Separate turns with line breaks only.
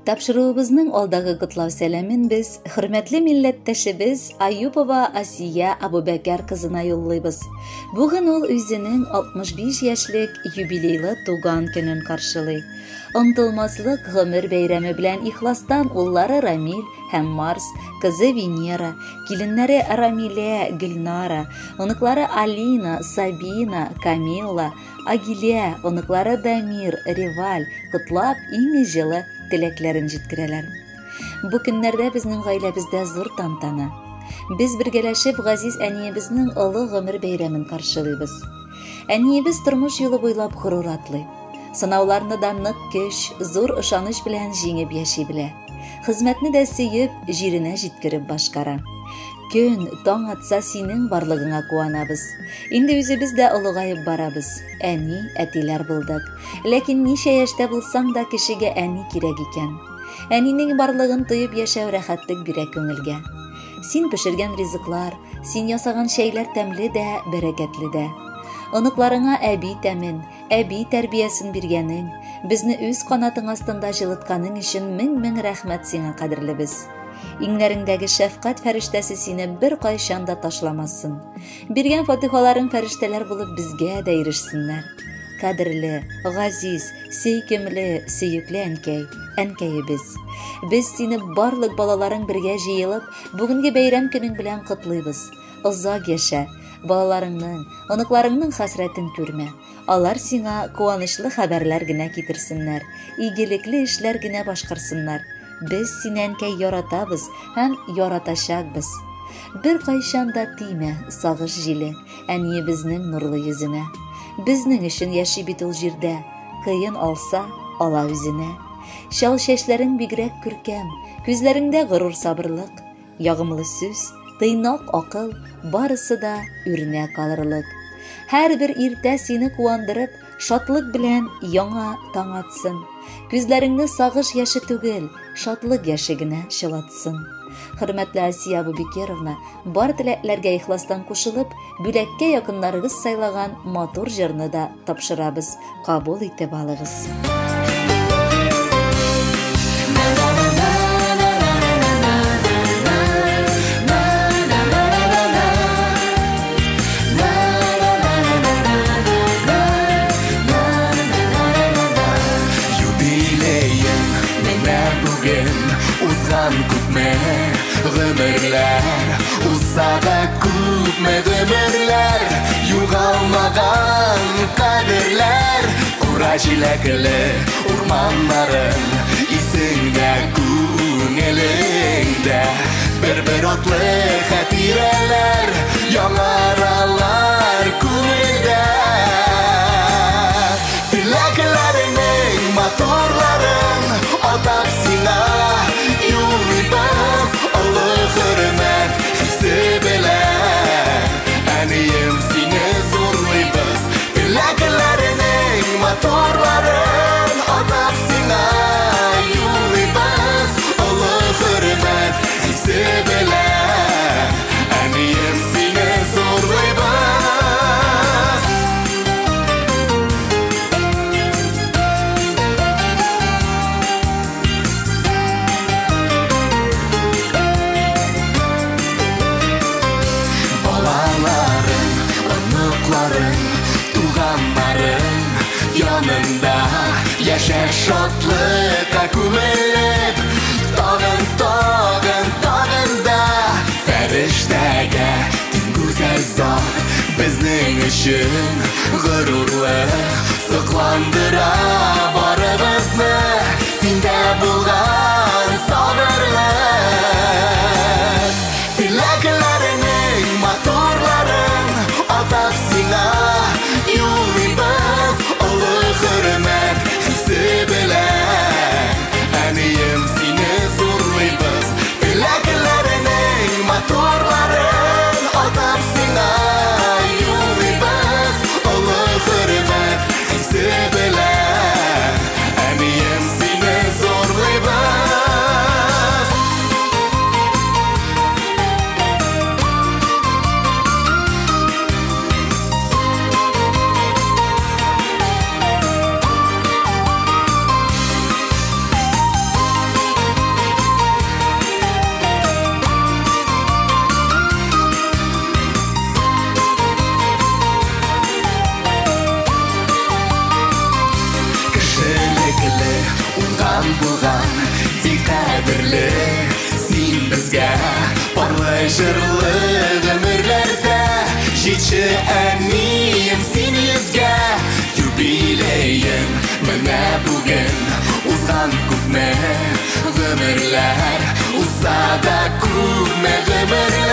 Тапшыруыбызның алдагы котлау сәламен без хөрмәтле милләттәшебез Аюпова Асия Абубәкәр кызына юллыйбыз. Бүген ул үзенең 65 яшьлек юбилейлы туган көнен каршылый. Онтылмаслык гомер бәйрәме белән ихластан уллары Рамил һәм Марс, кызы Венера, киленнәре Рамилә, Гөлнара, оныклары Алина, Сабина, Камилла, Агилия, оныклары Дамир, Реваль котлап иң җылы теләкләрен җиткерәләр. Бу көннәрдә безнең гаиләбездә зур тантана. Без бергәләшеп газиз әниебезнең олы гомер бәйрәмен каршылыйбыз. Әниебез тормыш юлы буйлап горур атлый. Сынауларны да нык көч, зур ышаныч белән җиңеп яши белә. Хезмәтне дә сөеп, җиренә җиткереп башкара. Көн, таң атса синең барлыгыңа куанабыз. Инде үзебез дә олыгаеп барабыз. Әни, әтиләр булдык. Ләкин ничә яшьтә булсаң да кешегә әни кирәк икән. Әнинең барлыгын тоеп яшәү рәхәтлек бирә күңелгә. Син пешергән ризыклар, син ясаган шәйләр тәмле дә, бәрәкәтле дә. Оныкларыңа әби тәмен, әби тәрбиясен биргәнең, безне үз канатың астында җылытканың өчен мең рәхмәт сиңа, кадерлебез. Иңнәреңдәге шәфкать фәрештәсе сине бер кайчан да ташламасын. Биргән фатихаларың фәрештәләр булып безгә дә ирешсеннәр. Кадерле, газиз, сөйкемле, сөекле әнкәйебез. Без сине барлык балаларың бергә җыелып, бүгенге бәйрәм көнең белән котлыйбыз. Озак яшә, балаларыңның, оныкларыңның хәсрәтен күрмә. Алар сиңа куанычлы хәбәрләр генә китерсеннәр, игелекле эшләр генә башкарсыннар. Без сине әнкәй яратабыз һәм яратачакбыз. Бер кайчан да тимә сагыш җиле әниебезнең нурлы йөзенә. Безнең өчен яши бит ул җирдә, кыен алса, ала үзенә. Шал чәчләрең бигрәк күркәм, күзләреңдә горур сабырлык, ягымлы сүз, тыйнак акыл, барысы да үрнәк алырлык. Һәрбер иртә сине куандырып, шатлык белән яңа таң атсын. Күзләреңне сагыш яше түгел, шатлык яше генә чылатсын. Хөрмәтле Асия Абубәкәровна, бар теләкләргә ихластан кушылып, бүләккә якыннарыгыз сайлаган матур җырны да тапшырабыз. Кабул итеп алыгыз.
Гомерләр, узсада күпме гомерләр, югалмаган кадерләр, кура җиләкле урманнарым, исеңдә күңелеңдә, бер атлы хәтирәләр, яңаралар күңелдә. Теләкләреңнең матурларын атап сиңа юллыйбыз. Хөрмәт хисе белән әнием сине зурлыйбыз. Теләкләреңнең матурларын атап сиңа юллыйбыз. Олы хөрмәт хисе белән әнием сине зурлыйбыз. Yanında yaşa şatlığa күмелеп, tağında fəriştəgə tüm güzel zat bizning üçün gururlu sıqlandıra barımızı sində bulğan sabırlı. Tiləklərinin matorların atap sina юллыйбыз. Хөрмәт хисе белән әнием сине зурлыйбыз. Теләкләреңнең матурларын атап сиңа юллыйбыз. Олы хөрмәт хисе белән әнием сине зурлыйбыз. Узган булган бик кадерле син безгә парлы җырлы гомерләрдә җитче әнием син йөзгә юбилеем менә бүген узган күпме гомерләр узса да күпме гомерләр